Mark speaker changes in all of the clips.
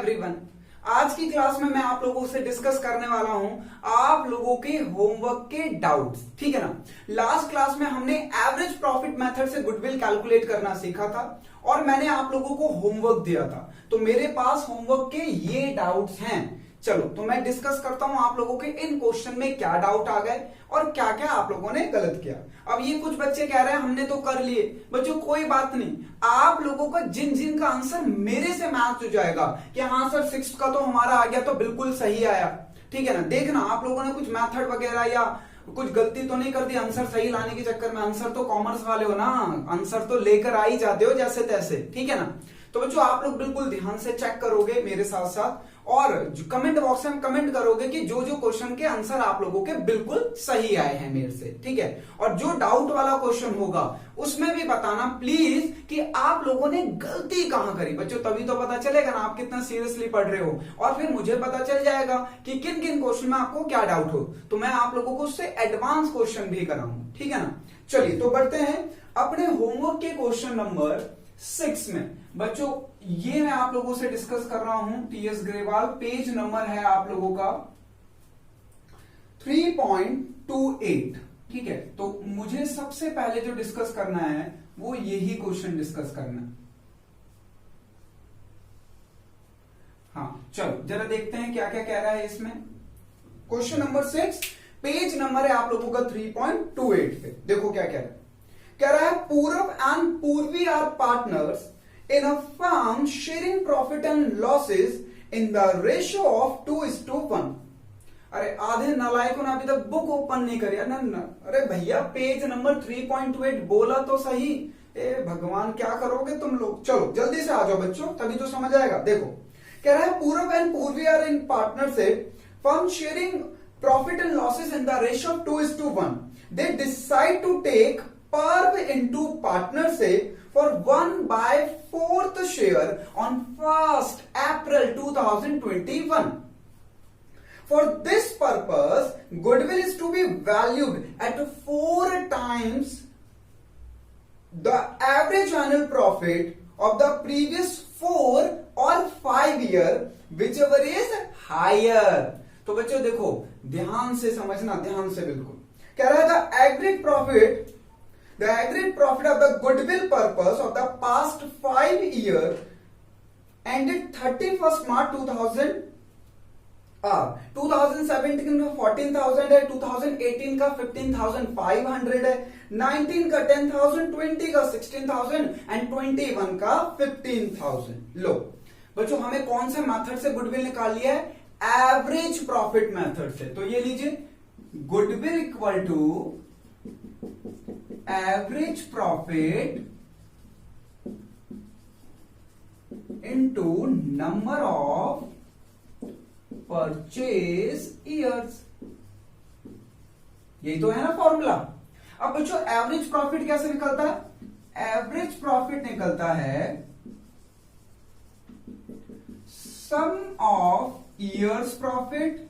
Speaker 1: Everyone. आज की class में मैं आप लोगों से डिस्कस करने वाला हूं आप लोगों के होमवर्क के डाउट्स। ठीक है ना। लास्ट क्लास में हमने एवरेज प्रॉफिट मेथड से गुडविल कैलकुलेट करना सीखा था और मैंने आप लोगों को होमवर्क दिया था। तो मेरे पास होमवर्क के ये डाउट्स हैं। चलो तो मैं डिस्कस करता हूं आप लोगों के इन क्वेश्चन में क्या डाउट आ गए और क्या क्या आप लोगों ने गलत किया। अब ये कुछ बच्चे कह रहे हैं हमने तो कर लिए। बच्चों कोई बात नहीं, आप लोगों का जिन जिन का आंसर मेरे से मैच हो जाएगा कि हाँ सर 6 का तो हमारा आ गया तो बिल्कुल सही आया। ठीक है ना। देखना आप लोगों ने कुछ मेथड वगैरह या कुछ गलती तो नहीं कर दी आंसर सही लाने के चक्कर में। आंसर तो कॉमर्स वाले हो ना, आंसर तो लेकर आ ही जाते हो जैसे तैसे। ठीक है ना। तो बच्चों आप लोग बिल्कुल ध्यान से चेक करोगे मेरे साथ साथ और कमेंट बॉक्स में कमेंट करोगे कि जो जो क्वेश्चन के आंसर आप लोगों के बिल्कुल सही आए हैं मेरे से। ठीक है। और जो डाउट वाला क्वेश्चन होगा उसमें भी बताना प्लीज कि आप लोगों ने गलती कहां करी। बच्चों तभी तो पता चलेगा ना आप कितना सीरियसली पढ़ रहे हो और फिर मुझे पता चल जाएगा कि किन किन क्वेश्चन में आपको क्या डाउट हो, तो मैं आप लोगों को उससे एडवांस क्वेश्चन भी कराऊंगा। ठीक है ना। चलिए तो बढ़ते हैं अपने होमवर्क के क्वेश्चन नंबर 6 में। बच्चों ये मैं आप लोगों से डिस्कस कर रहा हूं टीएस ग्रेवाल। पेज नंबर है आप लोगों का 3.28। ठीक है। तो मुझे सबसे पहले जो डिस्कस करना है वो यही क्वेश्चन डिस्कस करना है। हाँ चलो जरा देखते हैं क्या क्या कह रहा है इसमें। क्वेश्चन नंबर 6 पेज नंबर है आप लोगों का 3.28 पे। देखो क्या कह रहा है। कह रहा है Purab and Purvi are partners in a firm sharing profit and losses in the ratio of 2:1। अरे आधे नालायकों ने अभी तक बुक ओपन नहीं करी। अरे भैया पेज नंबर 3.28 बोला तो सही। ए भगवान क्या करोगे तुम लोग। चलो जल्दी से आ जाओ बच्चों तभी तो समझ आएगा। देखो कह रहा है Purab and Purvi are in partnership firm sharing profit and losses in the ratio of 2:1। They decide to take Purv into partnership for 1/4 share on 1st April 2021. For this purpose, goodwill is to be valued at 4 times the average annual profit of the previous 4 or 5 year, whichever is higher. तो बच्चों देखो ध्यान से समझना, ध्यान से बिल्कुल। कह रहा है the aggregate profit of the goodwill purpose of the past 5 years ended 31st March 2017 का 14,000 है, 2018 का 15,500 है, 19 का 10,000, 20 का 16,000 एंड 21 का 15,000। लो बच्चों हमें कौन से मेथड से गुडविल निकाल लिया है? एवरेज प्रॉफिट मेथड से। तो ये लीजिए goodwill equal to average profit into number of purchase years. यही तो है ना फॉर्मूला। अब बच्चों एवरेज प्रॉफिट कैसे निकलता है? एवरेज प्रॉफिट निकलता है sum of years profit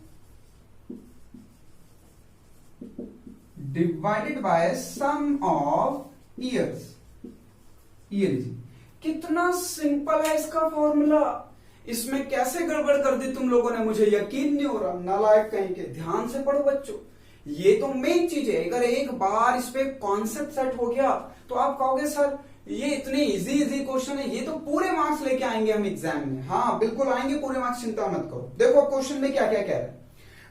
Speaker 1: divided by sum of years. ये लीजिए कितना सिंपल है इसका फॉर्मूला। इसमें कैसे गड़बड़ कर दी तुम लोगों ने मुझे यकीन नहीं हो रहा। नालायक कहीं के। ध्यान से पढ़ो बच्चों, ये तो मेन चीज है। अगर एक बार इस पे कॉन्सेप्ट सेट हो गया तो आप कहोगे सर ये इतने इजी क्वेश्चन है, ये तो पूरे मार्क्स लेके आएंगे हम एग्जाम में। हाँ बिल्कुल आएंगे पूरे मार्क्स, चिंता मत करो। देखो क्वेश्चन में क्या क्या कह रहा है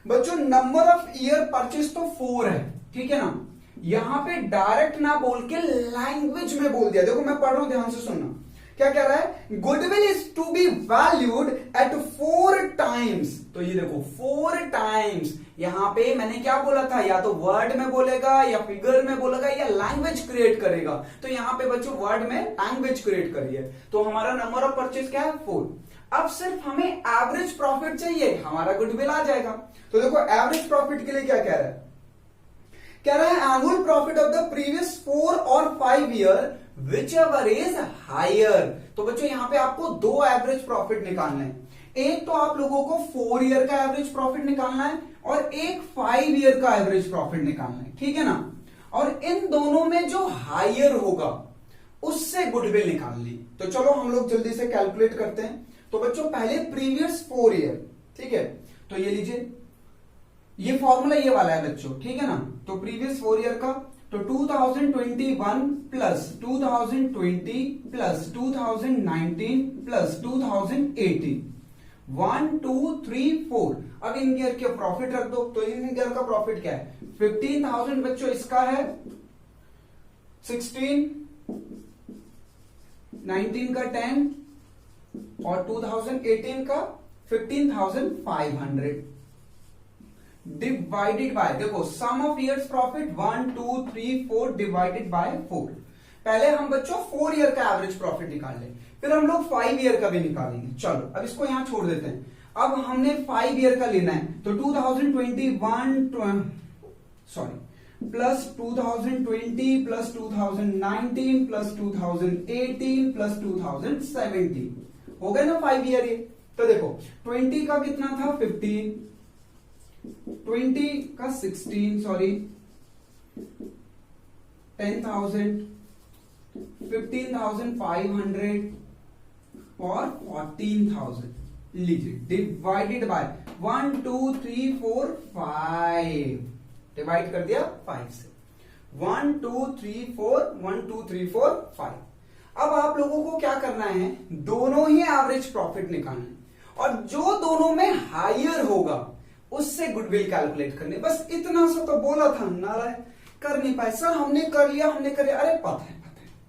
Speaker 1: बच्चों। नंबर ऑफ ईयर परचेज तो 4 है। ठीक है ना। यहां पे डायरेक्ट ना बोल के लैंग्वेज में बोल दिया। देखो मैं पढ़ रहा हूं, ध्यान से सुनना। क्या कह रहा है? Goodwill is to be valued at 4 times. तो ये देखो 4 टाइम्स। यहां पे मैंने क्या बोला था? या तो वर्ड में बोलेगा या फिगर में बोलेगा या लैंग्वेज क्रिएट करेगा। तो यहां पे बच्चों वर्ड में लैंग्वेज क्रिएट करिए। तो हमारा नंबर ऑफ परचेज क्या है? 4। अब सिर्फ हमें एवरेज प्रॉफिट चाहिए, हमारा गुडविल आ जाएगा। तो देखो एवरेज प्रॉफिट के लिए क्या कह रहा है? कह रहा है annual profit of the previous 4 और 5 year whichever is higher. तो बच्चों यहां पे आपको 2 एवरेज प्रॉफिट निकालना है। एक तो आप लोगों को 4 ईयर का एवरेज प्रॉफिट निकालना है और एक 5 ईयर का एवरेज प्रॉफिट निकालना है। ठीक है ना। और इन दोनों में जो हायर होगा उससे गुडविल निकाल ली। तो चलो हम लोग जल्दी से कैलकुलेट करते हैं। तो बच्चों पहले प्रीवियस 4 ईयर, ठीक है, तो ये लीजिए, ये फॉर्मूला ये वाला है बच्चों, ठीक है ना। तो प्रीवियस 4 ईयर का, तो 2021 प्लस 2020 प्लस 2019 प्लस 2018, 1 2 3 4। अब इन ईयर के प्रॉफिट रख दो, तो इन ईयर का प्रॉफिट क्या है, 15,000 बच्चों इसका है, 16, 19 का 10 और 2018 का 15,500 डिवाइडेड बाय, देखो sum of years profit 1 2 3 4 divided by 4। पहले हम बच्चों 4 ईयर का एवरेज प्रॉफिट निकाल लें, फिर हम लोग 5 ईयर का भी निकालेंगे। चलो अब इसको यहां छोड़ देते हैं। अब हमने 5 ईयर का लेना है, तो 2021 प्लस 2020 प्लस 2019 प्लस 2018 प्लस 2017 हो गए ना 5 ईयर ये। तो देखो 20 का कितना था 15, 20 का 16, सॉरी 10,000, 15,500 और 14,000। लीजिए डिवाइडेड बाय 1 2 3 4 5, डिवाइड कर दिया 5 से, 1 2 3 4 1 2 3 4 5। अब आप लोगों को क्या करना है, दोनों ही एवरेज प्रॉफिट निकालना है, और जो दोनों में हायर होगा उससे गुडविल कैलकुलेट करनी। बस इतना सा तो बोला था, नारायण कर नहीं पाए सर, हमने कर लिया। अरे पता है,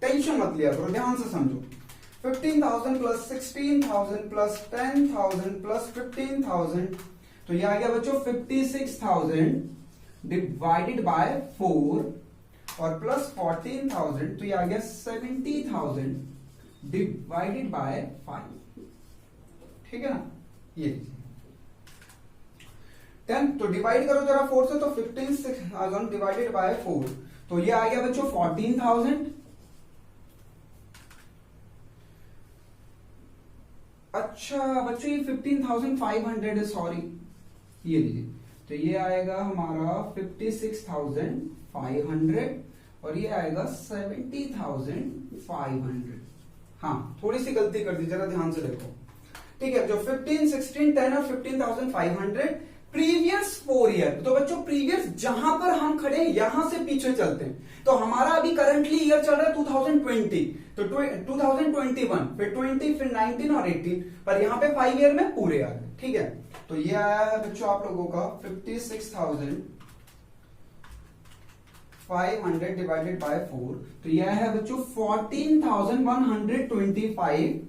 Speaker 1: टेंशन मत लिया करो, ध्यान से समझो। 15,000 प्लस 16,000 प्लस 10,000 प्लस 15,000, तो ये आ गया बच्चों 56,000 डिवाइडेड बाय 4 और प्लस 14,000, तो ये आ गया 70,000 डिवाइडेड बाय 5, ठीक है ना। ये 10, तो डिवाइड करो जरा 4 से, तो 15,000 डिवाइडेड बाय 4, तो ये आ गया बच्चों 14,000। अच्छा बच्चों ये 15,500 है, सॉरी, ये लीजिए, तो ये आएगा हमारा 56,500 और ये आएगा 70,500। हाँ थोड़ी सी गलती कर दी, जरा ध्यान से देखो, ठीक है। जो 15, 16, 10 और 15,500 प्रीवियस 4 ईयर, तो बच्चों प्रीवियस जहां पर हम खड़े यहां से पीछे चलते हैं, तो हमारा अभी करंटली ईयर चल रहा है 2020, तो 2021, फिर 20, फिर 19 और 18, पर यहां पे 5 ईयर में पूरे आ गए, ठीक है। तो ये आया है बच्चों आप लोगों का 56,500 डिवाइडेड बाय 4, तो ये है बच्चों 14,125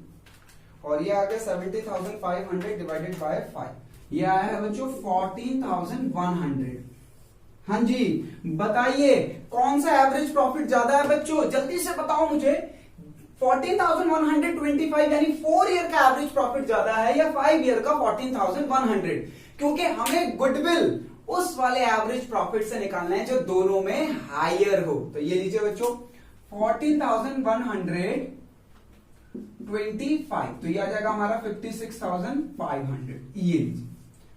Speaker 1: और ये आ गया 70,500 डिवाइडेड बाय 5, ये आया है बच्चों 14,100। हाँ जी बताइए कौन सा एवरेज प्रॉफिट ज्यादा है बच्चों, जल्दी से बताओ मुझे। 14,125 यानी 4 ईयर का एवरेज प्रॉफिट ज्यादा है या 5 ईयर का 14,100? क्योंकि हमें गुडविल उस वाले एवरेज प्रॉफिट से निकालना है जो दोनों में हायर हो। तो ये लीजिए बच्चों 14,125, तो ये आ जाएगा हमारा 56,500, ये लीजिए,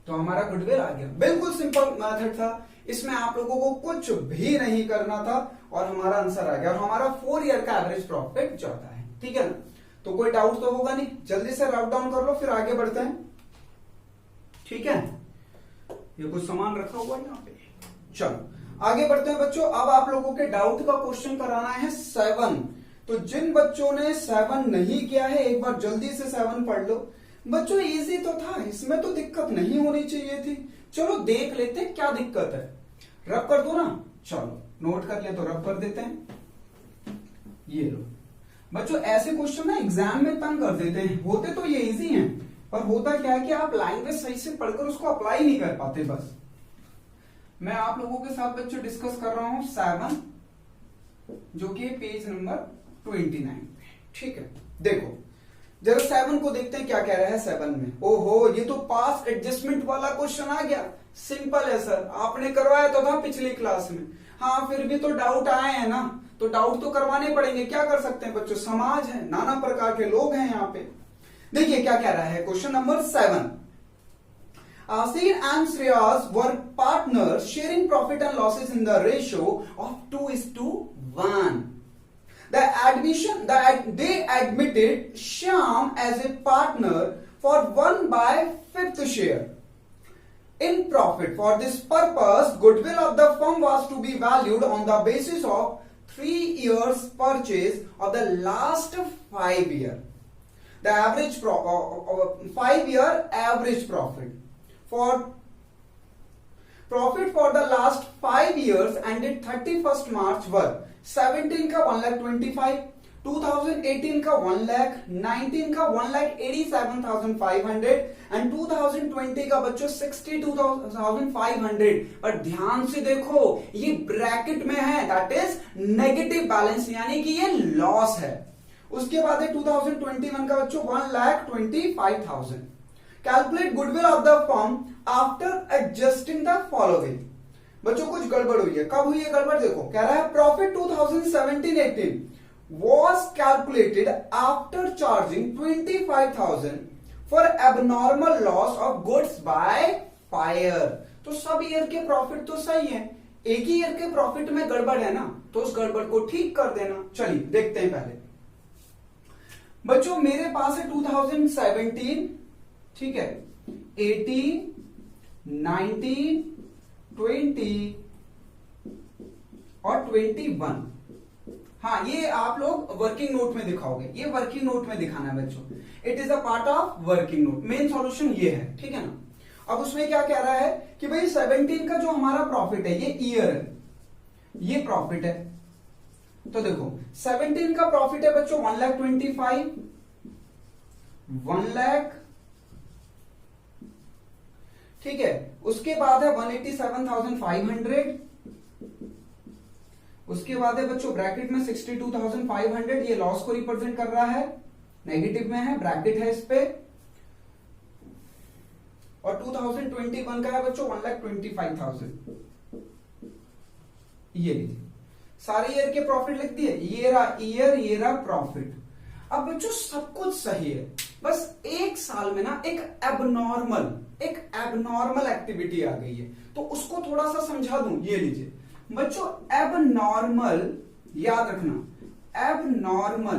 Speaker 1: तो हमारा गुडविल आ गया। बिल्कुल सिंपल मेथड था, इसमें आप लोगों को कुछ भी नहीं करना था और हमारा आंसर आ गया, और हमारा 4 ईयर का एवरेज प्रॉफिट ज्यादा है, ठीक है ना। तो कोई डाउट तो होगा नहीं, जल्दी से राउट डाउन कर लो फिर आगे बढ़ते हैं, ठीक है। ये कुछ सामान रखा हुआ है यहाँ पे, चलो आगे बढ़ते हैं बच्चों। अब आप लोगों के डाउट का क्वेश्चन कराना है 7। तो जिन बच्चों ने 7 नहीं किया है एक बार जल्दी से 7 पढ़ लो बच्चों, इजी तो था, इसमें तो दिक्कत नहीं होनी चाहिए थी। चलो देख लेते हैं क्या दिक्कत है, रब कर दो ना, चलो नोट कर ले तो रब कर देते हैं। ये लो बच्चों, ऐसे क्वेश्चन ना एग्जाम में तंग कर देते हैं, होते तो ये इजी हैं, पर होता क्या है कि आप लैंग्वेज सही से पढ़कर उसको अप्लाई नहीं कर पाते। बस मैं आप लोगों के साथ बच्चों डिस्कस कर रहा हूं 7, जो कि पेज नंबर 29, ठीक है। देखो जरा 7 को देखते हैं क्या कह रहा है 7 में। ओहो ये तो पास एडजस्टमेंट वाला क्वेश्चन आ गया, सिंपल है सर, आपने करवाया तो था पिछली क्लास में। हाँ फिर भी तो डाउट आए हैं ना, तो डाउट तो करवाने पड़ेंगे, क्या कर सकते हैं बच्चों, समाज है, नाना प्रकार के लोग हैं यहाँ पे। देखिए क्या कह रहा है question number 7। Asir and Shreyas were partners sharing profit and losses in the ratio of 2:1. They admitted Shyam as a partner for 1/5 share in profit. For this purpose, goodwill of the firm was to be valued on the basis of 3 years purchase of the last 5 year. The average 5-year average profit. For profit for the last 5 years ended 31st March were 17 का 1,25,000, 2018 का 1,00,000, 19 का 1,87,500 and 2020 का बच्चों 62,500। पर ध्यान से देखो ये ब्रैकेट में है, दैट इज नेगेटिव बैलेंस, यानी कि ये लॉस है। उसके बाद है 2021 का बच्चों 1,25,000। Calculate goodwill of the firm after adjusting the following. बच्चों कुछ गड़बड़ हुई है, कब हुई है गड़बड़ देखो, कह रहा है profit 2017-18 was calculated after charging 25,000 for abnormal loss of goods by fire। तो सब ईयर के प्रॉफिट तो सही है, एक ही ईयर के प्रॉफिट में गड़बड़ है ना, तो उस गड़बड़ को ठीक कर देना। चलिए देखते हैं पहले। बच्चों मेरे पास है 2017, ठीक है, 18, 19, 20 और 21। हाँ, ये आप लोग वर्किंग नोट में दिखाओगे, ये वर्किंग नोट में दिखाना है बच्चों। It is a part of working note. Main solution ये है, ठीक है ना। अब उसमें क्या कह रहा है कि भाई 17 का जो हमारा प्रॉफिट है ये ईयर है, ये प्रॉफिट है। तो देखो 17 का प्रॉफिट है बच्चों 1,25,000, 1,00,000, ठीक है। उसके बाद है 1,87,500, उसके बाद है बच्चों ब्रैकेट में 62,500, ये लॉस को रिप्रेजेंट कर रहा है, नेगेटिव में है, ब्रैकेट है इस पे। और 2021 का है बच्चों 1,25,000। ये लीजिए सारे ईयर के प्रॉफिट लिख दिए, ये रहा ईयर, ये रहा प्रॉफिट। अब बच्चों सब कुछ सही है, बस एक साल में ना एक एबनॉर्मल एक्टिविटी आ गई है, तो उसको थोड़ा सा समझा दूं। ये लीजिए बच्चों, एबनॉर्मल याद रखना, एबनॉर्मल,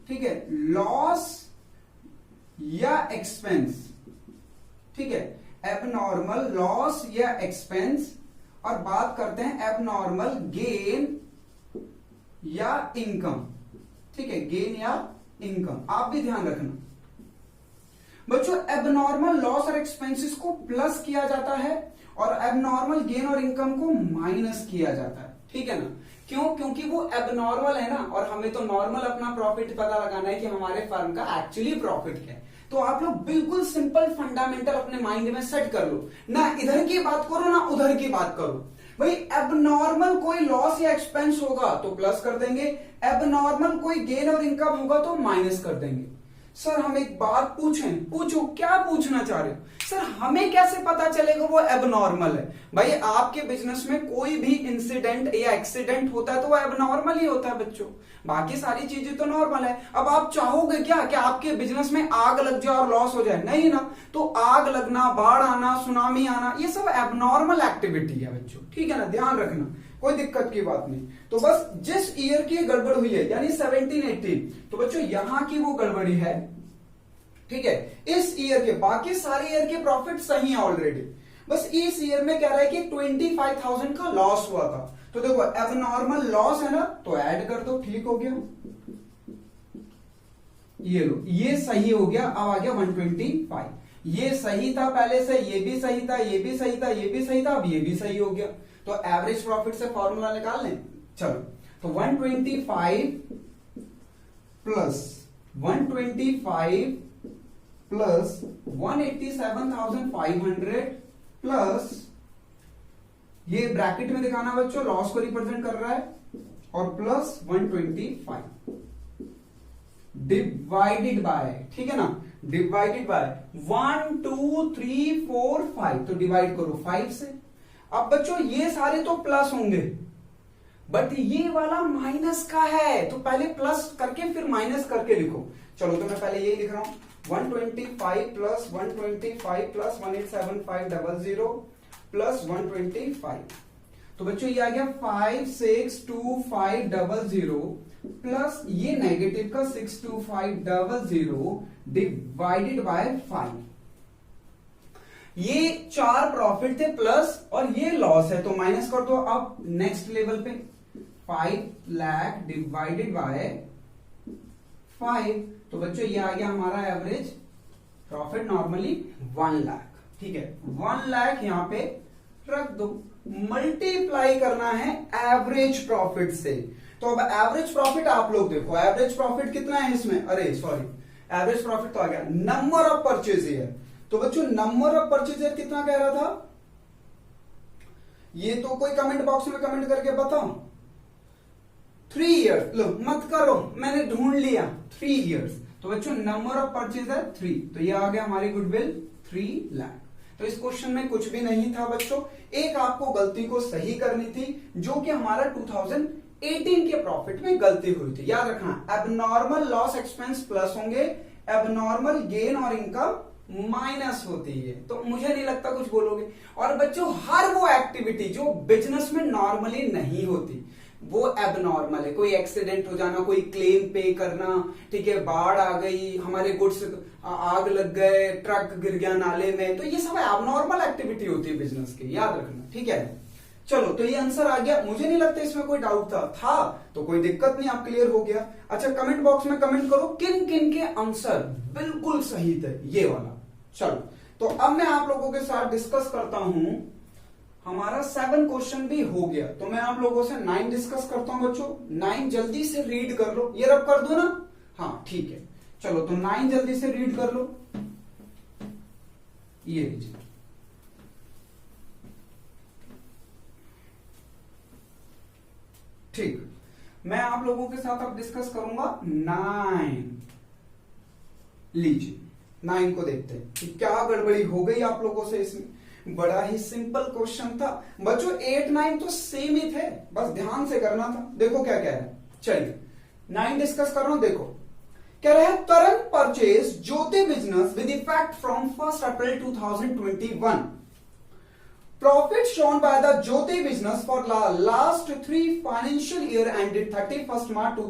Speaker 1: ठीक है, लॉस या एक्सपेंस, ठीक है, एबनॉर्मल लॉस या एक्सपेंस। और बात करते हैं एबनॉर्मल गेन या इनकम, ठीक है, गेन या इनकम, आप भी ध्यान रखना बच्चों। एबनॉर्मल लॉस और एक्सपेंसेस को प्लस किया जाता है और एबनॉर्मल गेन और इनकम को माइनस किया जाता है, ठीक है ना। क्यों? क्योंकि वो एबनॉर्मल है ना, और हमें तो नॉर्मल अपना प्रॉफिट पता लगाना है कि हमारे फर्म का एक्चुअली प्रॉफिट क्या है। तो आप लोग बिल्कुल सिंपल फंडामेंटल अपने माइंड में सेट कर लो, ना इधर की बात करो ना उधर की बात करो। भाई एबनॉर्मल कोई लॉस या एक्सपेंस होगा तो प्लस कर देंगे, एबनॉर्मल कोई गेन और इनकम होगा तो माइनस कर देंगे। सर हम एक बात पूछें, पूछो, क्या पूछना चाह रहे हो? सर हमें कैसे पता चलेगा वो एबनॉर्मल है? भाई आपके बिजनेस में कोई भी इंसिडेंट या एक्सीडेंट होता है तो वो एबनॉर्मल ही होता है बच्चों, बाकी सारी चीजें तो नॉर्मल है। अब आप चाहोगे क्या कि आपके बिजनेस में आग लग जाए और लॉस हो जाए? नहीं ना। तो आग लगना, बाढ़ आना, सुनामी आना, ये सब एबनॉर्मल एक्टिविटी है बच्चों, ठीक है ना, ध्यान रखना, कोई दिक्कत की बात नहीं। तो बस जिस ईयर की गड़बड़ हुई है यानी 17-18, तो बच्चों यहां की वो गड़बड़ी है, ठीक है। इस ईयर के बाकी सारे ईयर के प्रॉफिट सही है ऑलरेडी, बस इस ईयर में कह रहा है कि 25,000 का लॉस हुआ था। तो देखो एबनॉर्मल लॉस है ना, तो ऐड कर दो, ठीक हो गया। ये लो, ये सही हो गया। अब आ गया 125, ये सही था पहले से, ये भी सही था, ये भी सही था, ये भी सही था, अब ये भी सही हो गया। तो एवरेज प्रॉफिट से फॉर्मूला निकाल लें, चलो। तो 125 प्लस 125 प्लस 187,500 प्लस ये ब्रैकेट में दिखाना बच्चों, लॉस को रिप्रेजेंट कर रहा है, और प्लस 125 डिवाइडेड बाय, ठीक है ना, डिवाइडेड बाय 1 2 3 4 5, तो डिवाइड करो 5 से। अब बच्चों ये सारे तो प्लस होंगे, बट ये वाला माइनस का है, तो पहले प्लस करके फिर माइनस करके लिखो। चलो तो मैं पहले यही लिख रहा हूं, 125 प्लस 125 प्लस 187,500 प्लस 125। तो बच्चों ये आ गया 562,500 प्लस ये नेगेटिव का 62500 डिवाइडेड बाय 5। ये 4 प्रॉफिट थे प्लस और ये लॉस है, तो माइनस कर दो। अब नेक्स्ट लेवल पे 5 लाख डिवाइडेड बाय 5, तो बच्चों ये आ गया हमारा एवरेज प्रॉफिट नॉर्मली 1 लाख। ठीक है, 1 लाख यहां पे रख दो, मल्टीप्लाई करना है एवरेज प्रॉफिट से। तो अब एवरेज प्रॉफिट आप लोग देखो, एवरेज प्रॉफिट कितना है इसमें, अरे सॉरी, एवरेज प्रॉफिट तो आ गया नंबर ऑफ परचेजियर। तो बच्चों नंबर ऑफ परचेजियर कितना कह रहा था, ये तो कोई कमेंट बॉक्स में कमेंट करके बताओ। 3 इयर्स, लो मत करो, मैंने ढूंढ लिया 3 इयर्स। तो बच्चों नंबर ऑफ परचेजर 3, तो ये आ गया हमारी गुडविल 3 लाख। तो इस क्वेश्चन में कुछ भी नहीं था बच्चों, एक आपको गलती को सही करनी थी, जो कि हमारा 2018 के प्रॉफिट में गलती हुई थी। याद रखना, एबनॉर्मल लॉस एक्सपेंस प्लस होंगे, एबनॉर्मल गेन और इनकम माइनस होती है। तो मुझे नहीं लगता कुछ बोलोगे। और बच्चों हर वो एक्टिविटी जो बिजनेस में नॉर्मली नहीं होती वो एबनॉर्मल है। कोई एक्सीडेंट हो जाना, कोई क्लेम पे करना, ठीक है, बाढ़ आ गई, हमारे गुड्स आग लग गए, ट्रक गिर गया नाले में, तो ये सब एबनॉर्मल एक्टिविटी होती है बिजनेस की, याद रखना। ठीक है, चलो तो ये आंसर आ गया। मुझे नहीं लगता इसमें कोई डाउट था तो कोई दिक्कत नहीं, आप क्लियर हो गया। अच्छा, कमेंट बॉक्स में कमेंट करो किन किन के आंसर बिल्कुल सही थे ये वाला। चलो तो अब मैं आप लोगों के साथ डिस्कस करता हूं, हमारा 7 क्वेश्चन भी हो गया, तो मैं आप लोगों से 9 डिस्कस करता हूं बच्चों। 9 जल्दी से रीड कर लो, ये रब कर दो ना, हाँ ठीक है। चलो तो 9 जल्दी से रीड कर लो, ये लीजिए। ठीक, मैं आप लोगों के साथ अब डिस्कस करूंगा 9। लीजिए 9 को देखते हैं कि क्या गड़बड़ी हो गई आप लोगों से इसमें। बड़ा ही सिंपल क्वेश्चन था बच्चों, 8 9 तो सेम ही थे, बस ध्यान से करना था। देखो क्या कह रहा है, चलिए 9 डिस्कस कर रहा हूं। देखो कह रहा है, Taran purchase Jyoti business with effect from 1 April 2021। Profit shown by the Jyoti business for last 3 financial year ended 31st March 1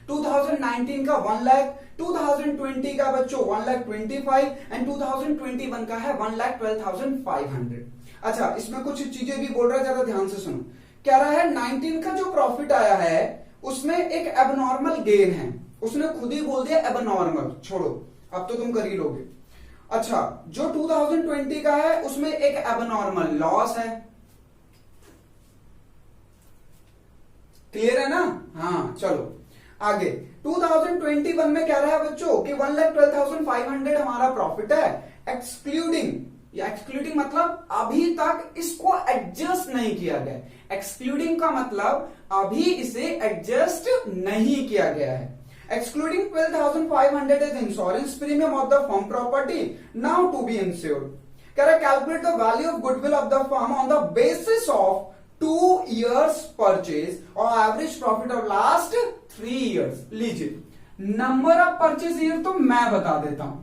Speaker 1: 2019 का 1 लाख, 2020 का बच्चों 1,25,000 एंड 2021 का है 1,12,500। अच्छा, इसमें कुछ चीजें भी बोल रहा है, ज्यादा ध्यान से सुनो। कह रहा है 19 का जो प्रॉफिट आया है उसमें एक एबनॉर्मल गेन है, उसने खुद ही बोल दिया एबनॉर्मल, छोड़ो अब तो तुम कर ही लोगे। अच्छा, जो 2020 का है उसमें एक एबनॉर्मल लॉस है, क्लियर है ना। हाँ चलो आगे, 2021 में कह रहा है बच्चों कि 1,12,500 हमारा प्रॉफिट है, एक्सक्लूडिंग, या एक्सक्लूडिंग मतलब अभी तक इसको एडजस्ट नहीं किया गया। एक्सक्लूडिंग का मतलब अभी इसे एडजस्ट नहीं किया गया है। Excluding 12,500 is insurance premium of the firm property now to be insured. Can I calculate the value of goodwill of the firm on the basis of 2 years purchase or average profit of last 3 years? लीजिए, number of purchase year तो मैं बता देता हूं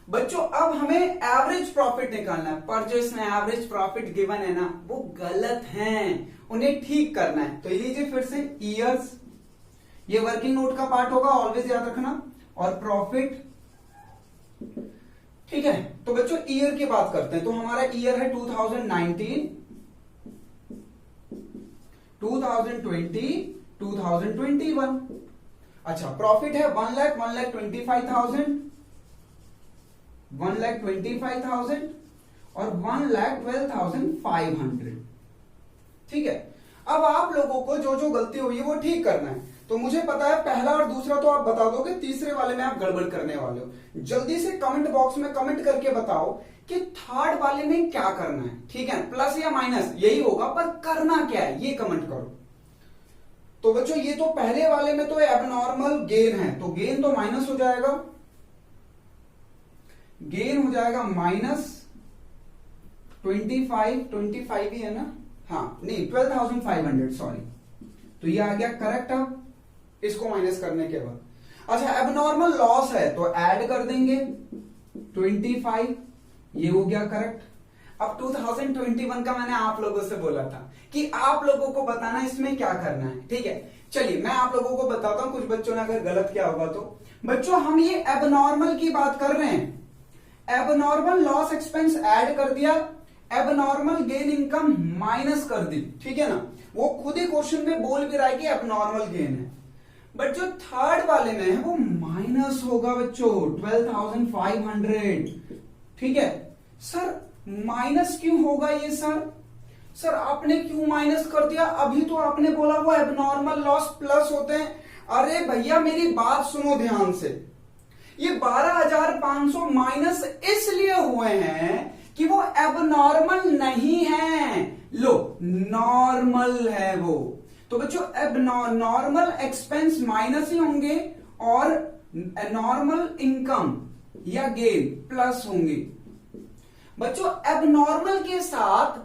Speaker 1: बच्चों। अब हमें average profit निकालना है। परचेज में एवरेज प्रॉफिट गिवन है ना, वो गलत है, उन्हें ठीक करना है। तो लीजिए फिर से ईयर्स, ये वर्किंग नोट का पार्ट होगा, ऑलवेज याद रखना, और प्रॉफिट। ठीक है, तो बच्चों ईयर की बात करते हैं। तो हमारा ईयर है 2019, 2020, 2021। अच्छा, प्रॉफिट है 1 लाख, 1,25,000, 1,25,000 और 1,12,500। ठीक है, अब आप लोगों को जो जो गलती हुई है वो ठीक करना है। तो मुझे पता है पहला और दूसरा तो आप बता दोगे, तीसरे वाले में आप गड़बड़ करने वाले हो। जल्दी से कमेंट बॉक्स में कमेंट करके बताओ कि थर्ड वाले में क्या करना है। ठीक है, प्लस या माइनस यही होगा, पर करना क्या है ये कमेंट करो। तो बच्चों ये तो पहले वाले में तो एबनॉर्मल गेन है, तो गेन तो माइनस हो जाएगा, गेन हो जाएगा -25 ही है ना, हाँ नहीं 12,500 सॉरी, तो ये आ गया करेक्ट। अब इसको माइनस करने के बाद अच्छा एबनॉर्मल लॉस है तो ऐड कर देंगे 25, ये हो गया करेक्ट। अब 2021 का मैंने आप लोगों से बोला था कि आप लोगों को बताना इसमें क्या करना है, ठीक है। चलिए मैं आप लोगों को बताता हूं, कुछ बच्चों ने अगर गलत किया होगा तो। बच्चों हम ये एबनॉर्मल की बात कर रहे हैं। एबनॉर्मल लॉस एक्सपेंस ऐड कर दिया, एबनॉर्मल गेन इनकम माइनस कर दी, ठीक है ना। वो खुद ही क्वेश्चन में बोल भी रहा है कि एबनॉर्मल गेन है, बट जो थर्ड वाले में है वो माइनस होगा बच्चों 12,500, ठीक है। सर माइनस क्यों होगा ये सर आपने क्यों माइनस कर दिया? अभी तो आपने बोला वो एबनॉर्मल लॉस प्लस होते हैं। अरे भैया मेरी बात सुनो ध्यान से, ये 12,500 माइनस इसलिए हुए हैं कि वो एबनॉर्मल नहीं है, लो नॉर्मल है वो। तो बच्चों नॉर्मल एक्सपेंस माइनस ही होंगे और नॉर्मल इनकम या गेन प्लस होंगे। बच्चों एबनॉर्मल के साथ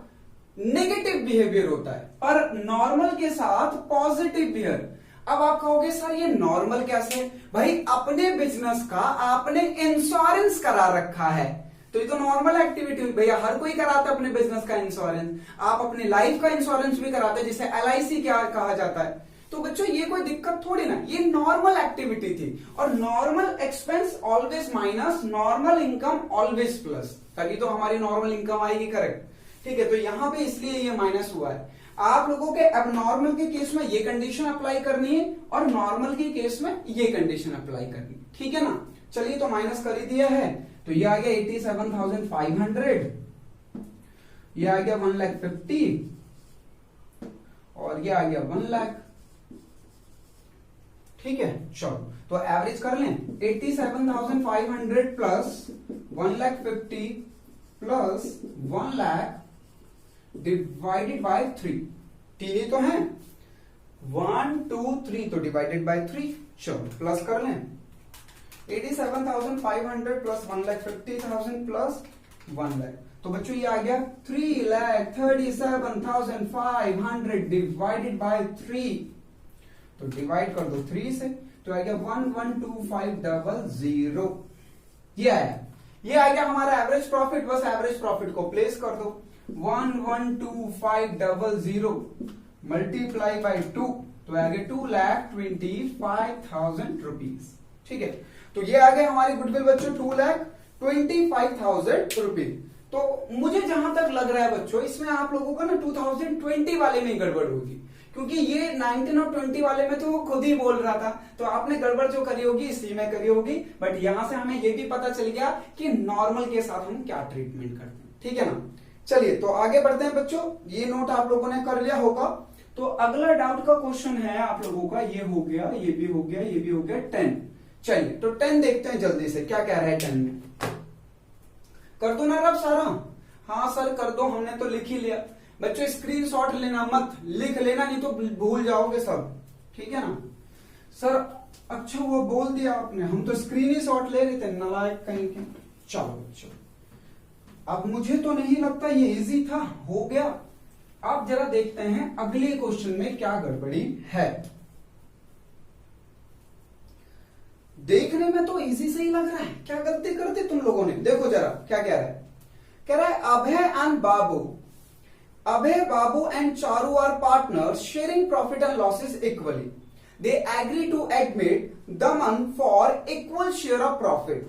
Speaker 1: नेगेटिव बिहेवियर होता है पर नॉर्मल के साथ पॉजिटिव बिहेवियर। अब आप कहोगे सर ये नॉर्मल कैसे? भाई अपने बिजनेस का आपने इंश्योरेंस करा रखा है तो ये तो नॉर्मल एक्टिविटी हुई। भैया हर कोई कराता है अपने बिजनेस का इंश्योरेंस, आप अपने लाइफ का इंश्योरेंस भी कराते हैं जिसे LIC क्या कहा जाता है। तो बच्चों ये कोई दिक्कत थोड़ी ना, ये नॉर्मल एक्टिविटी थी। और normal expense always minus, normal income always plus, तभी तो हमारी नॉर्मल इनकम आएगी, करेक्ट, ठीक है। तो यहां पे इसलिए ये माइनस हुआ है। आप लोगों के एबनॉर्मल के केस में ये कंडीशन अप्लाई करनी है और नॉर्मल के केस में ये कंडीशन अप्लाई करनी है, ठीक है ना। चलिए तो माइनस कर ही दिया है, तो ये आ गया 87,500, ये आ गया 1,50,000 और ये आ गया 1,00,000, ठीक है। चलो तो एवरेज कर लें, 87,500 प्लस 1,50,000 प्लस 1,00,000 डिवाइडेड बाय 3, तीन ही तो है, 1 2 3 तो डिवाइडेड बाय 3। चलो प्लस कर लें, 87,500 प्लस 1,50,000 प्लस 1,00,000, तो बच्चों ये आ गया 3,37,500 डिवाइडेड बाय 3, तो डिवाइड कर दो 3 से, तो आ गया 112500। ये आया, ये आ गया हमारा एवरेज प्रॉफिट। बस एवरेज प्रॉफिट को प्लेस कर दो, 112500 मल्टीप्लाई बाय 2, तो आ गया 2,25,000 रुपीज, ठीक है। तो ये आ गए हमारी गुडविल बच्चों 2,25,000 रुपीज। तो मुझे जहां तक लग रहा है बच्चों इसमें आप लोगों का ना 2020 वाले में गड़बड़ होगी, क्योंकि ये 19 और 20 वाले में तो वो खुद ही बोल रहा था, तो आपने गड़बड़ जो करी होगी इसी में करी होगी। बट यहां से हमें ये भी पता चल गया कि नॉर्मल के साथ हम क्या ट्रीटमेंट करते हैं, ठीक है ना। चलिए तो आगे बढ़ते हैं बच्चों, ये नोट आप लोगों ने कर लिया होगा। तो अगला डाउट का क्वेश्चन है आप लोगों का, ये हो गया, ये भी हो गया, ये भी हो गया 10। चलिए तो 10 देखते हैं जल्दी से क्या कह रहा है 10 में। कर दो ना रब सारा? हाँ सर कर दो, हमने तो लिख ही लिया। बच्चों स्क्रीनशॉट लेना मत, लिख लेना नहीं तो भूल जाओगे सब, ठीक है ना। सर अच्छा वो बोल दिया आपने, हम तो स्क्रीन ही शॉट ले रहे थे, नालायक कहीं के। चलो बच्चों अब मुझे तो नहीं लगता ये इजी था, हो गया। अब जरा देखते हैं अगले क्वेश्चन में क्या गड़बड़ी है। देखने में तो इजी से ही लग रहा है, क्या गलती करते तुम लोगों ने? देखो जरा क्या कह रहा है, कह रहा है Abhay Babu and Charu are partners sharing profit and losses equally. They agree to admit Daman for equal share of profit.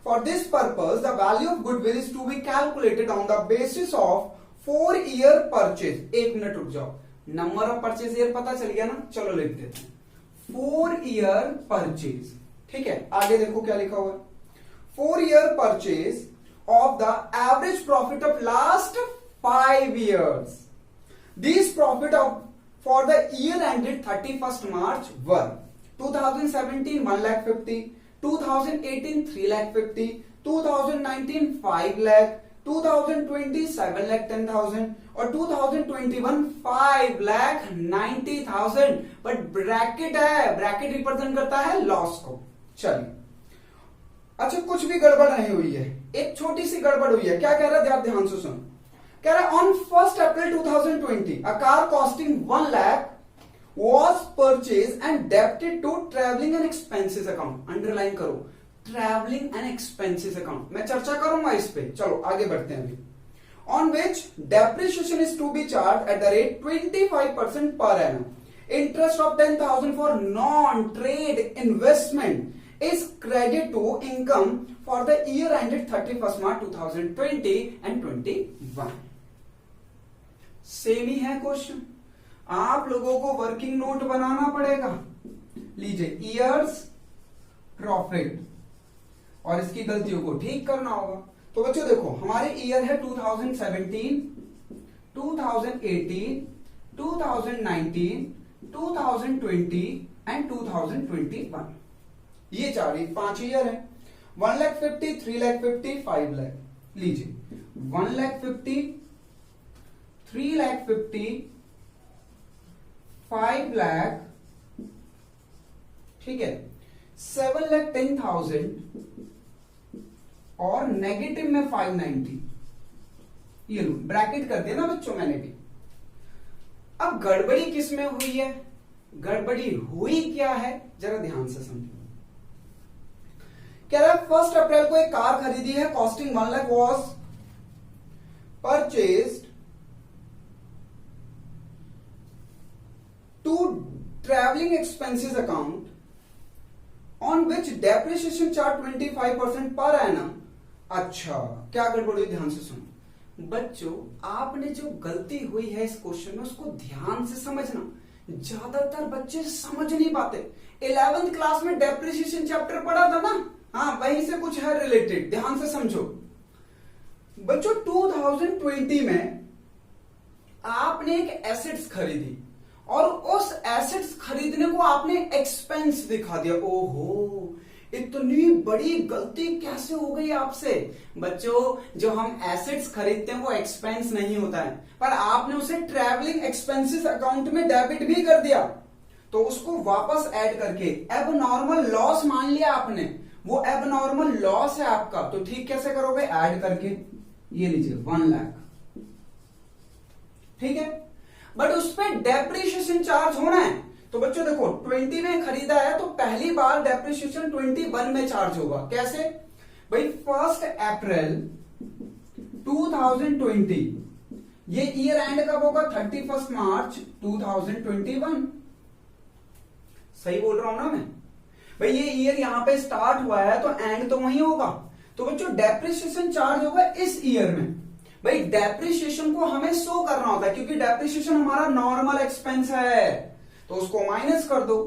Speaker 1: For this purpose, the value of goodwill is to be calculated on the basis of 4-year purchase. एक minute रुक जाओ, number of purchase year पता चल गया ना, चलो लिख देते हैं 4-year purchase, ठीक है। आगे देखो क्या लिखा हुआ है, 4-year purchase of the average profit of last 5 years. These profit of for the year ended 31st March were 2017 1,50,000, 2018 3,50,000, 2019 5 lakh, 2020 7,10,000 और 2021 5,90,000। बट ब्रैकेट है, ब्रैकेट रिप्रेजेंट करता है लॉस को। चलिए अच्छा कुछ भी गड़बड़ नहीं हुई है, एक छोटी सी गड़बड़ हुई है। क्या कह रहा है आप ध्यान से सुनो, कह रहा है on 1st April 2020 a car costing 1 lakh was purchased and debited to traveling and expenses account। Underline करो, ट्रैवलिंग एंड एक्सपेंसेस अकाउंट। मैं चर्चा करूंगा इस पे, चलो आगे बढ़ते हैं अभी। on which depreciation is to be charged at the rate 25% per annum. Interest of 10,000 for non-trade investment is credited to income for the year ended 31st March 2020 and 21. Same ही है क्वेश्चन, आप लोगों को वर्किंग नोट बनाना पड़ेगा। लीजिए years profit और इसकी गलतियों को ठीक करना होगा। तो बच्चों देखो हमारे ईयर है 2017, 2018, 2019, 2020 एंड 2021। ये पांच ईयर है। 1,50,000, 3,50,000, 5,00,000। लीजिए 1,50,000, 3,50,000, 5,00,000, ठीक है, 7,10,000 और नेगेटिव में 590। ये लो ब्रैकेट कर दिया ना बच्चों मैंने भी। अब गड़बड़ी किस में हुई है, गड़बड़ी हुई क्या है जरा ध्यान से समझो। कह रहा है 1 अप्रैल को एक कार खरीदी है, costing 1 lakh was purchased to travelling expenses account on which depreciation charge 25% per annum. अच्छा क्या गड़बड़ हुई, ध्यान से सुनो बच्चों। आपने जो गलती हुई है इस क्वेश्चन में उसको ध्यान से समझना। ज्यादातर बच्चे समझ नहीं पाते। 11th क्लास में डेप्रिसिएशन चैप्टर पढ़ा था ना, हाँ वहीं से कुछ है रिलेटेड, ध्यान से समझो बच्चों। 2020 में आपने एक एसेट्स खरीदी और उस एसेट्स खरीदने को आपने एक्सपेंस दिखा दिया। ओहो इतनी बड़ी गलती कैसे हो गई आपसे। बच्चों जो हम एसेट्स खरीदते हैं वो एक्सपेंस नहीं होता है, पर आपने उसे ट्रैवलिंग एक्सपेंसेस अकाउंट में डेबिट भी कर दिया, तो उसको वापस ऐड करके एबनॉर्मल लॉस मान लिया आपने। वो एबनॉर्मल लॉस है आपका, तो ठीक कैसे करोगे, ऐड करके। ये लीजिए 1 लाख, ठीक है, बट उस पर डेप्रिसिएशन चार्ज होना है। तो बच्चों देखो 20 में खरीदा है तो पहली बार डेप्रिसिएशन 21 में चार्ज होगा। कैसे भाई, 1 अप्रैल 2020, ये ईयर एंड कब होगा, 31 मार्च 2021। सही बोल रहा हूं ना मैं भाई, ये ईयर यहां पे स्टार्ट हुआ है तो एंड तो वही होगा। तो बच्चों डेप्रिसिएशन चार्ज होगा इस ईयर में। भाई डेप्रिसिएशन को हमें शो करना होता है क्योंकि डेप्रिसिएशन हमारा नॉर्मल एक्सपेंस है, तो उसको माइनस कर दो,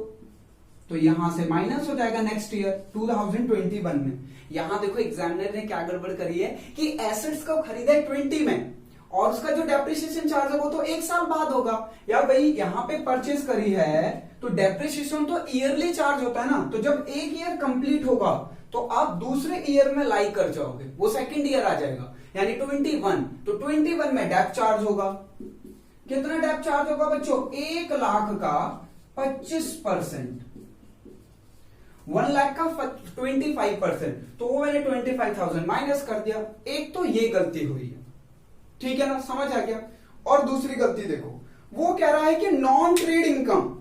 Speaker 1: तो यहां से माइनस हो जाएगा नेक्स्ट ईयर 2021 में। यहां देखो एग्जामिनर ने क्या गड़बड़ करी है कि एसेट्स को खरीदा है 20 में और उसका जो डेप्रिसिएशन चार्ज है वो तो 1 साल बाद होगा। या भाई यहां पे परचेज करी है तो डेप्रिसिएशन तो ईयरली चार्ज होता है ना, तो जब एक ईयर कंप्लीट होगा तो आप दूसरे ईयर में लाई कर जाओगे, वो सेकंड ईयर आ जाएगा यानी 21। तो 21 में डेप चार्ज होगा। कितना डेप चार्ज होगा बच्चों, 1 लाख का 25%, 1 लाख का 25%, तो वो मैंने 25,000 माइनस कर दिया। एक तो ये गलती हुई है, ठीक है ना, समझ आ गया। और दूसरी गलती देखो, वो कह रहा है कि नॉन ट्रेड इनकम,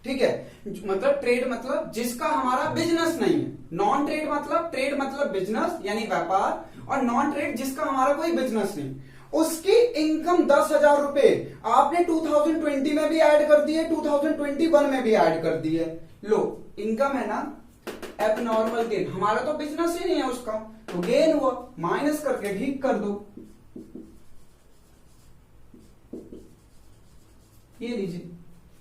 Speaker 1: ठीक है, मतलब ट्रेड मतलब जिसका हमारा बिजनेस नहीं है। नॉन ट्रेड मतलब, ट्रेड मतलब बिजनेस यानी व्यापार, और नॉन ट्रेड जिसका हमारा कोई बिजनेस नहीं, उसकी इनकम 10,000 रुपए आपने 2020 में भी ऐड कर दी है, 2021 में भी ऐड कर दी है। लो इनकम है ना, एबनॉर्मल गेन, हमारा तो बिजनेस ही नहीं है उसका, तो गेन हुआ, माइनस करके ठीक कर दो। ये लीजिए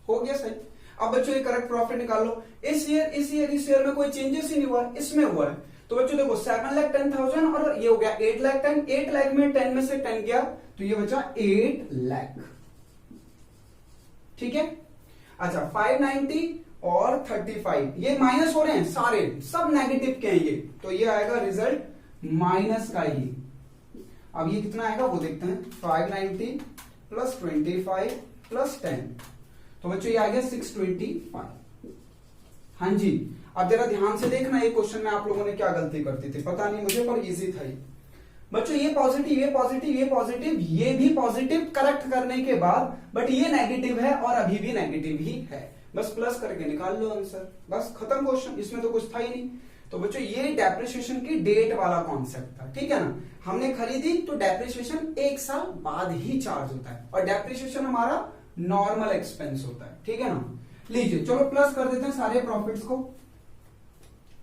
Speaker 1: हो गया सही। अब बच्चों ये करेक्ट प्रॉफिट निकाल लो। इस ईयर में कोई चेंजेस ही नहीं हुआ, इसमें हुआ है। तो बच्चों देखो 7,10,000 और ये हो गया 8,10,000, 8 लाख में 10 में से 10 गया तो ये बचा 8 लाख, ठीक है। अच्छा 590 और 35 ये माइनस हो रहे हैं, सारे सब नेगेटिव के हैं ये, तो ये आएगा रिजल्ट माइनस का ही। अब ये कितना आएगा वो देखते हैं, 590 प्लस 25 प्लस 10, तो बच्चों ये आ गया 625। हाँ जी, अब जरा ध्यान से देखना ये क्वेश्चन में आप लोगों ने क्या गलती करती थी, पता नहीं मुझे, पर इजी था ये। बच्चों ये पॉजिटिव, ये पॉजिटिव, ये पॉजिटिव, ये भी पॉजिटिव करेक्ट करने के बाद, बट ये नेगेटिव है और अभी भी नेगेटिव ही है, बस प्लस करके निकाल लो आंसर, बस खत्म क्वेश्चन, इसमें तो कुछ था ही नहीं। तो बच्चों ये डेप्रिसिएशन की डेट वाला कॉन्सेप्ट था, ठीक है ना। हमने खरीदी तो डेप्रिसिएशन 1 साल बाद ही चार्ज होता है, और डेप्रिसिएशन हमारा नॉर्मल एक्सपेंस होता है, ठीक है ना। लीजिए चलो प्लस कर देते हैं सारे प्रॉफिट्स को।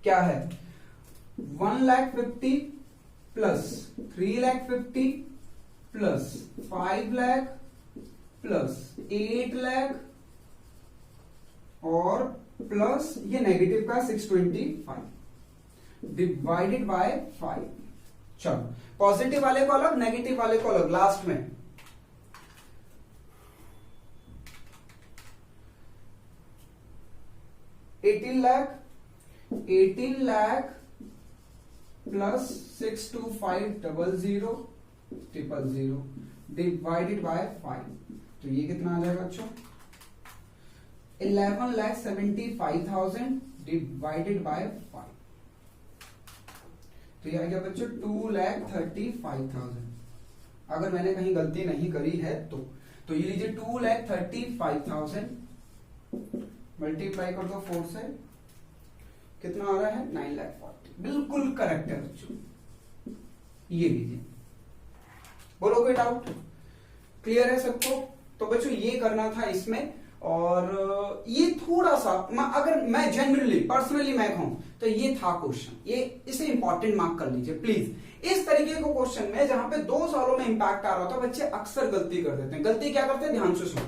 Speaker 1: क्या है 1,50,000 प्लस 3,50,000 प्लस 5,00,000 प्लस 8,00,000 और प्लस ये नेगेटिव का 625 डिवाइडेड बाय 5। चलो पॉजिटिव वाले को अलग, नेगेटिव वाले को अलग। लास्ट में 18,00,000 प्लस 625,00,000 डिवाइडेड बाय 5। तो ये कितना आ जाएगा बच्चों 11,75,000 डिवाइडेड बाय 5। तो ये आ गया बच्चों 2,35,000। अगर मैंने कहीं गलती नहीं करी है तो ये लीजिए 2,35,000 मल्टीप्लाई कर दो 4 से, कितना आ रहा है 9,40,000। बिल्कुल करेक्ट है बच्चों। ये लीजिए, बोलो कोई डाउट? क्लियर है सबको? तो बच्चों ये करना था इसमें, और ये थोड़ा सा अगर मैं जनरली पर्सनली मैं कहूं तो ये था क्वेश्चन, ये इसे इंपॉर्टेंट मार्क कर लीजिए प्लीज। इस तरीके को क्वेश्चन में जहां पे 2 सालों में इंपैक्ट आ रहा था, बच्चे अक्सर गलती कर देते हैं। गलती क्या करते हैं, ध्यान से सुनो।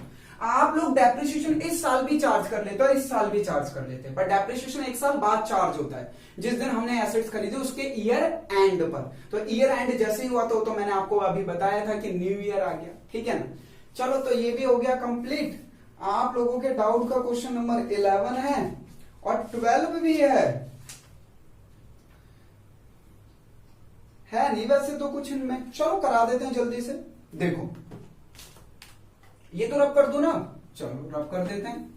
Speaker 1: आप लोग डेप्रिसिएशन इस साल भी चार्ज कर लेते हैं और इस साल भी चार्ज कर लेते हैं, पर डेप्रिसिएशन 1 साल बाद चार्ज होता है जिस दिन हमने एसेट्स खरीदे उसके ईयर एंड पर। तो ईयर एंड जैसे ही हुआ तो मैंने आपको अभी बताया था कि न्यू ईयर आ गया, ठीक है ना। चलो तो ये भी हो गया कंप्लीट। आप लोगों के डाउट का क्वेश्चन नंबर 11 है और 12 भी है नहीं वैसे तो कुछ इनमें। चलो करा देते हैं जल्दी से। देखो ये तो रब कर दो ना, चलो रब कर देते हैं।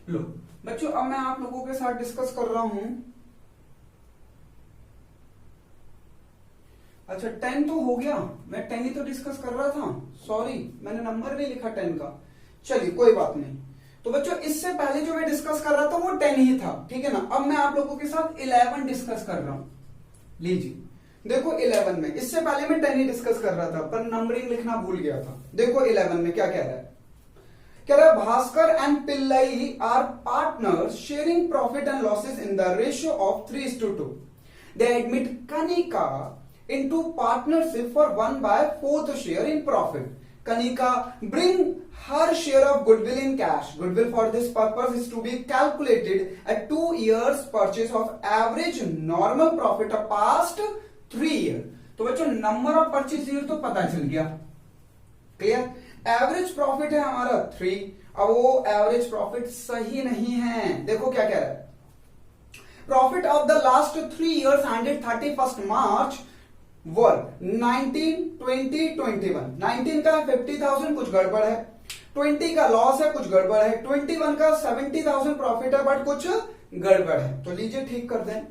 Speaker 1: लो बच्चों अब मैं आप लोगों के साथ डिस्कस कर रहा हूं। अच्छा 10 तो हो गया, मैं 10 ही तो डिस्कस कर रहा था, सॉरी मैंने नंबर नहीं लिखा 10 का। चलिए कोई बात नहीं। तो बच्चों इससे पहले जो मैं डिस्कस कर रहा था वो 10 ही था, ठीक है ना। अब मैं आप लोगों के साथ 11 डिस्कस कर रहा हूं। लीजिए देखो 11 में, इससे पहले मैं 10 ही डिस्कस कर रहा था पर नंबरिंग लिखना भूल गया था। देखो 11 में क्या कह रहा है, कह रहा है Bhaskar and Pillai are partners sharing profit and losses in the ratio of 3:2। They admit Kanika into partnership for 1/4 share in profit. Kanika bring her share of goodwill in cash. Goodwill for this purpose is to be calculated at 2 years purchase of average normal profit of past 3 years. तो बच्चों number of purchase year तो पता चल गया, clear. Average profit है हमारा 3। अब वो एवरेज प्रॉफिट सही नहीं है। देखो क्या कह रहा है, profit of the last 3 years ended 31st March वर 19, 20, 21। 19 का 50,000 कुछ गड़बड़ है, 20 का लॉस है कुछ गड़बड़ है, 21 का 70,000 प्रॉफिट है बट कुछ गड़बड़ है। तो लीजिए ठीक कर दें।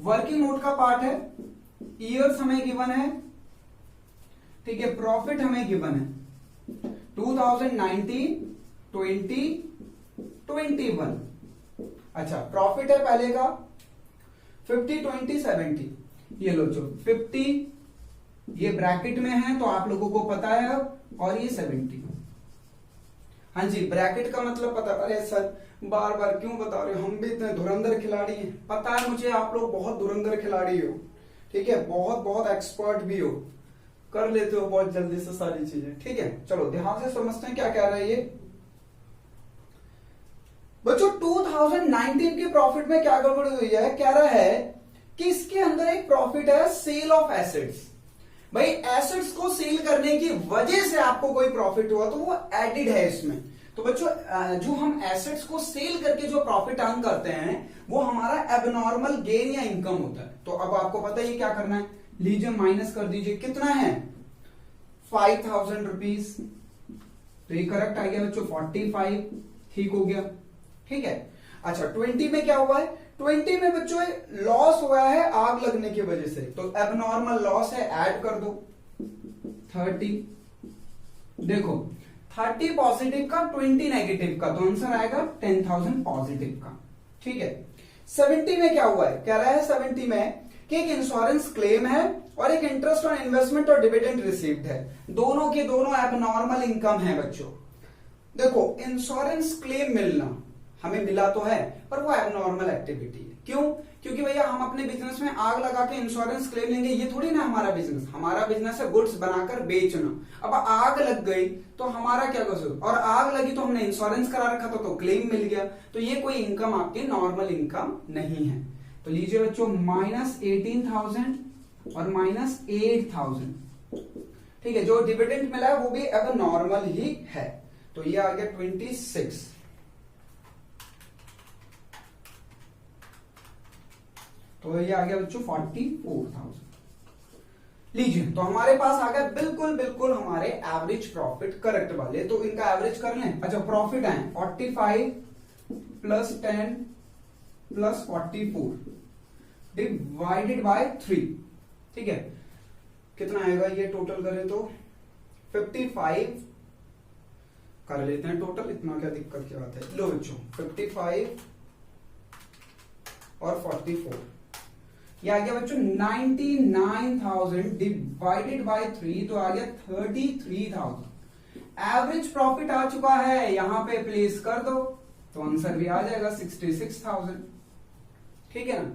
Speaker 1: वर्किंग नोट का पार्ट है, ईयर्स हमें गिवन है, ठीक है, प्रॉफिट हमें गिवन है 2019, 20, 21। अच्छा प्रॉफिट है पहले का 50, 20, 70। ये लो जो 50 ये ब्रैकेट में है तो आप लोगों को पता है अब, और ये 70। हाँ जी ब्रैकेट का मतलब पता। अरे सर बार बार क्यों बता रहे हो, हम भी इतने धुरंधर खिलाड़ी हैं। पता है मुझे आप लोग बहुत धुरंधर खिलाड़ी हो, ठीक है, बहुत बहुत एक्सपर्ट भी हो, कर लेते हो बहुत जल्दी से सारी चीजें, ठीक है। चलो ध्यान से समझते हैं क्या कह रहा है ये बच्चों। 2019 के प्रॉफिट में क्या गड़बड़ हुई है, कह रहा है कि इसके अंदर एक प्रॉफिट है सेल ऑफ एसेट्स। भाई एसेट्स को सेल करने की वजह से आपको कोई प्रॉफिट हुआ तो वो एडिड है इसमें। तो बच्चों जो हम एसेट्स को सेल करके जो प्रॉफिट अर्न करते हैं वो हमारा एबनॉर्मल गेन या इनकम होता है। तो अब आपको पता है क्या करना है, लीजिए माइनस कर दीजिए, कितना है 5,000 रुपीज। तो ये करेक्ट आ गया बच्चों 45, ठीक हो गया, ठीक है। अच्छा 20 में क्या हुआ है, 20 में बच्चों लॉस हुआ है आग लगने की वजह से, तो एबनॉर्मल लॉस है, ऐड कर दो 30। देखो 30 पॉजिटिव का 20 नेगेटिव का, तो आंसर आएगा 10,000 पॉजिटिव का। ठीक है। 70 में क्या हुआ है, कह रहा है 70 में कि एक इंश्योरेंस क्लेम है और एक इंटरेस्ट ऑन इन्वेस्टमेंट और डिविडेंड रिसीव्ड है, दोनों के दोनों एबनॉर्मल इनकम है बच्चों। देखो इंश्योरेंस क्लेम मिलना हमें मिला तो है, पर वो एबनॉर्मल एक्टिविटी है। क्यों? क्योंकि भैया हम अपने बिजनेस में आग लगा के इंश्योरेंस क्लेम लेंगे, ये थोड़ी ना हमारा बिजनेस। हमारा बिजनेस है गुड्स बनाकर बेचना। अब आग लग गई तो हमारा क्या कसूर, और आग लगी तो हमने इंश्योरेंस करा रखा था तो क्लेम मिल गया, तो ये कोई इनकम आपकी नॉर्मल इनकम नहीं है। तो लीजिए बच्चों -18,000 और -8,000। ठीक है, जो डिविडेंड मिला है वो भी अब नॉर्मल ही है, तो ये आ गया 26। तो ये आ गया बच्चों 44,000। लीजिए तो हमारे पास आ गया बिल्कुल बिल्कुल हमारे एवरेज प्रॉफिट करेक्ट वाले, तो इनका एवरेज कर लें। अच्छा प्रॉफिट है 45 + 10 + 44 डिवाइडेड बाय 3। ठीक है, कितना आएगा ये टोटल करें तो 55 कर लेते हैं टोटल, इतना क्या दिक्कत की बात है। लो बच्चों 55 और 44, ये आ गया बच्चों 99,000 डिवाइडेड बाय 3, तो आ गया 33,000। एवरेज प्रॉफिट आ चुका है, यहां पे प्लेस कर दो तो आंसर भी आ जाएगा 66,000। ठीक है ना,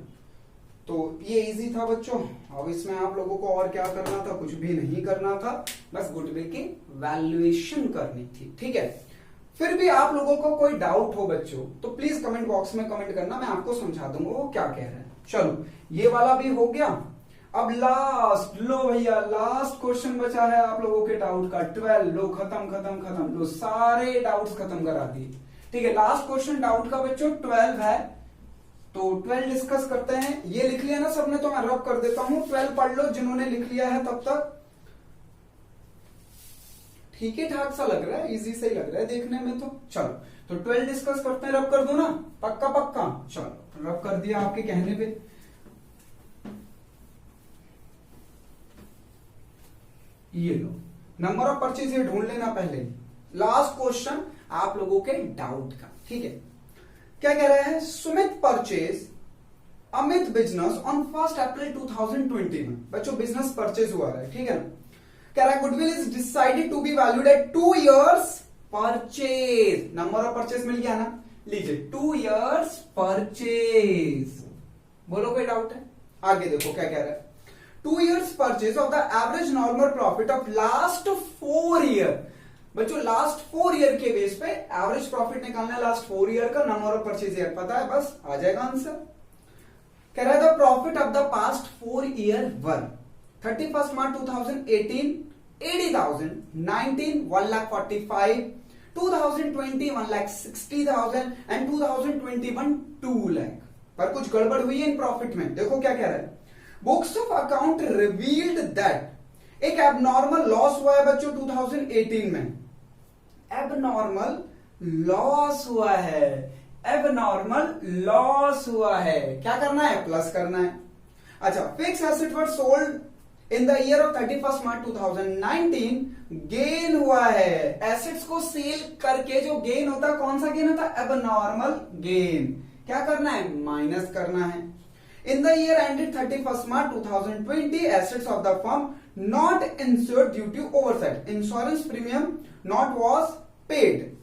Speaker 1: तो ये इजी था बच्चों। अब इसमें आप लोगों को और क्या करना था, कुछ भी नहीं करना था, बस गुडविल की वैल्यूएशन करनी थी। ठीक है, फिर भी आप लोगों को कोई डाउट हो बच्चों तो प्लीज कमेंट बॉक्स में कमेंट करना, मैं आपको समझा दूंगा वो क्या कह रहे हैं। चलो ये वाला भी हो गया। अब लास्ट, लो भैया लास्ट क्वेश्चन बचा है आप लोगों के डाउट का 12। लो खत्म, लो सारे डाउट्स खत्म करा दिए। ठीक है, लास्ट क्वेश्चन डाउट का बच्चों 12 है, तो 12 डिस्कस करते हैं। ये लिख लिया ना सबने, तो मैं रब कर देता हूं, 12 पढ़ लो जिन्होंने लिख लिया है तब तक। ठीक है, ठाक सा लग रहा है, इजी से ही लग रहा है देखने में तो। चलो तो 12 डिस्कस करते हैं, रब कर दो ना, पक्का। चलो रब कर दिया आपके कहने पे। ये लो नंबर ऑफ परचेज ये ढूंढ लेना पहले, लास्ट क्वेश्चन आप लोगों के डाउट का। ठीक है, क्या कह रहा है, Sumit purchase Amit business on 1 April 2021। बच्चों बिजनेस परचेज हुआ है, ठीक है ना। कह रहा है goodwill is decided to be valued at 2 years purchase. Number of purchase मिल गया ना, लीजिए 2 years परचेज। बोलो कोई डाउट है? आगे देखो क्या कह रहा है, 2 years purchase of the average normal profit of last 4 year। बच्चों लास्ट 4 year के बेस पे एवरेज प्रॉफिट निकालना है, लास्ट 4 year का नंबर ऑफ परचेज ईयर पता है, बस आ जाएगा आंसर। कह रहा है the profit of the past 4 year were 31 March 2018 80,000, 19 1,45,000, 2020 1,60,000 and 2021 2 lakh. पर कुछ गड़बड़ हुई है इन प्रॉफिट में। देखो क्या कह रहा है, books of account revealed that एक एबनॉर्मल लॉस हुआ है बच्चों 2018 में। एबनॉर्मल लॉस हुआ है, एबनॉर्मल लॉस हुआ है। क्या करना है, प्लस करना है। अच्छा, fix asset were sold in the year of 31 March 2019 gain हुआ है। एसेट्स को सेल करके जो गेन होता है, कौन सा गेन होता है, एबनॉर्मल गेन। क्या करना है, माइनस करना है। In the year ended 31 March 2020 assets of the firm not insured due to oversight, insurance premium not was paid.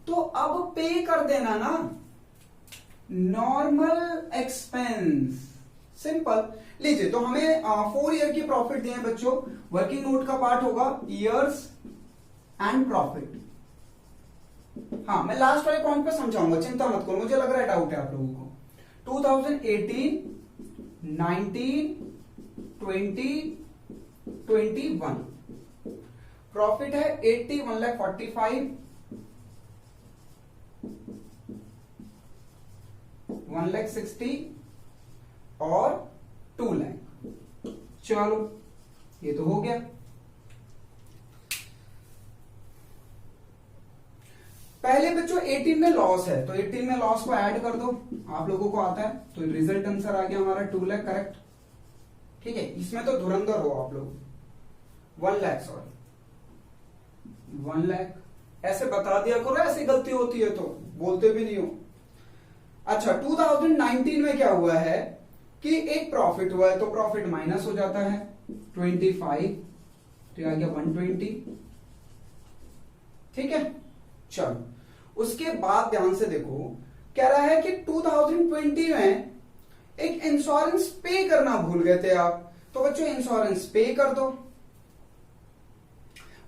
Speaker 1: तो अब पे कर देना ना, नॉर्मल एक्सपेंस, सिंपल। लीजिए तो हमें 4 year की प्रॉफिट दिए बच्चों, वर्किंग नोट का पार्ट होगा ईयर्स एंड प्रॉफिट। हाँ मैं लास्ट वाले पॉइंट पे समझाऊंगा, चिंता मत करो, मुझे लग रहा है डाउट है आप लोगों को। 2018 19 20 21 प्रॉफिट है 80 1,45,000 1,60,000 और 2 लाख। चलो ये तो हो गया। पहले बच्चों 18 में लॉस है, तो 18 में लॉस को ऐड कर दो, आप लोगों को आता है, तो रिजल्ट आंसर आ गया हमारा 2 लाख, करेक्ट। ठीक है, इसमें तो धुरंधर हो आप लोग, 1 लाख सॉरी। 1 लाख। ऐसे बता दिया करो, ऐसी गलती होती है तो बोलते भी नहीं हो। अच्छा 2019 में क्या हुआ है कि एक प्रॉफिट हुआ है तो प्रॉफिट माइनस हो जाता है 25, तो आ गया 120। ठीक है, चलो उसके बाद ध्यान से देखो, कह रहा है कि 2020 में एक इंश्योरेंस पे करना भूल गए थे आप, तो बच्चों इंश्योरेंस पे कर दो।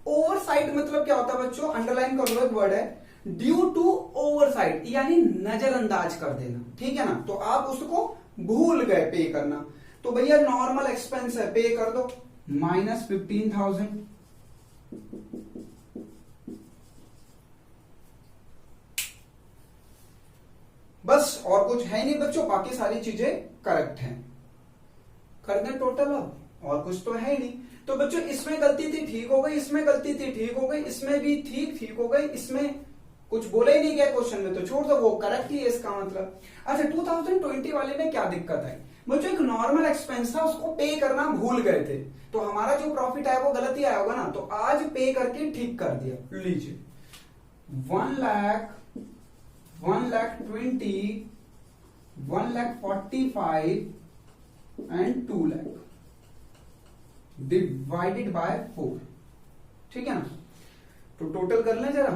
Speaker 1: ओवरसाइट मतलब क्या होता है बच्चों, अंडरलाइन कर लो, एक वर्ड है ड्यू टू ओवरसाइट, यानी नजरअंदाज कर देना। ठीक है ना, तो आप उसको भूल गए पे करना, तो भैया नॉर्मल एक्सपेंस है पे कर दो -15,000। बस और कुछ है नहीं बच्चों, बाकी सारी चीजें करेक्ट हैं। कर दें टोटल अब, और कुछ तो है ही नहीं। तो बच्चों इसमें गलती थी ठीक हो गई, इसमें गलती थी ठीक हो गई, इसमें भी ठीक हो गई, इसमें कुछ बोला ही नहीं गया क्वेश्चन में, तो छोड़ दो, वो करेक्ट ही है इसका मतलब। अच्छा 2020 वाले में क्या दिक्कत आई बच्चों, एक नॉर्मल एक्सपेंस था उसको पे करना भूल गए थे, तो हमारा जो प्रॉफिट आया वो गलत ही आया होगा ना, तो आज पे करके ठीक कर दिया। लीजिए 1 lakh, 1,20,000, 1,45,000 and 2 lakh divided by 4। ठीक है ना, तो टोटल कर लें जरा,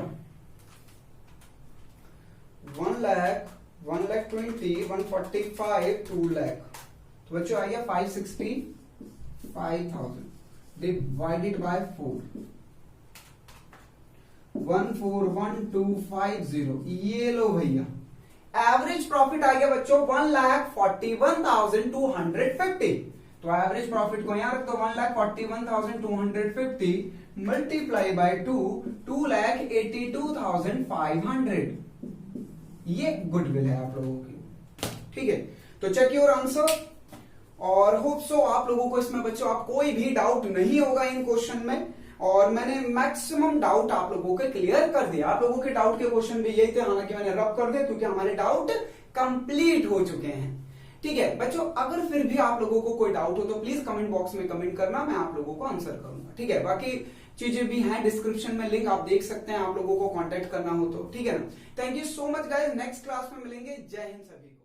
Speaker 1: 1 लाख, 1,20,000, 145, 2 लाख, तो बच्चों आ गया 565,000 डिवाइडेड बाय 4, 141250। ये लो भैया, एवरेज प्रॉफिट आ गया बच्चों 1,41,250। तो एवरेज प्रॉफिट को यहां रख दो, 1,41,250 मल्टीप्लाई बाय 2, 2,82,500। ये गुडविल है आप लोगों की। ठीक है, तो चेक योर आंसर, और होप सो आप लोगों को इसमें बच्चों आप कोई भी डाउट नहीं होगा इन क्वेश्चन में, और मैंने मैक्सिमम डाउट आप लोगों के क्लियर कर दिया। आप लोगों के डाउट के क्वेश्चन भी यही थे, हालांकि मैंने रब कर दिया क्योंकि हमारे डाउट कंप्लीट हो चुके हैं। ठीक है बच्चों, अगर फिर भी आप लोगों को कोई डाउट हो तो प्लीज कमेंट बॉक्स में कमेंट करना, मैं आप लोगों को आंसर करूंगा। ठीक है, बाकी चीजें भी हैं डिस्क्रिप्शन में, लिंक आप देख सकते हैं, आप लोगों को कांटेक्ट करना हो तो। ठीक है ना, thank you so much guys, next class में मिलेंगे। जय हिंद सभी को।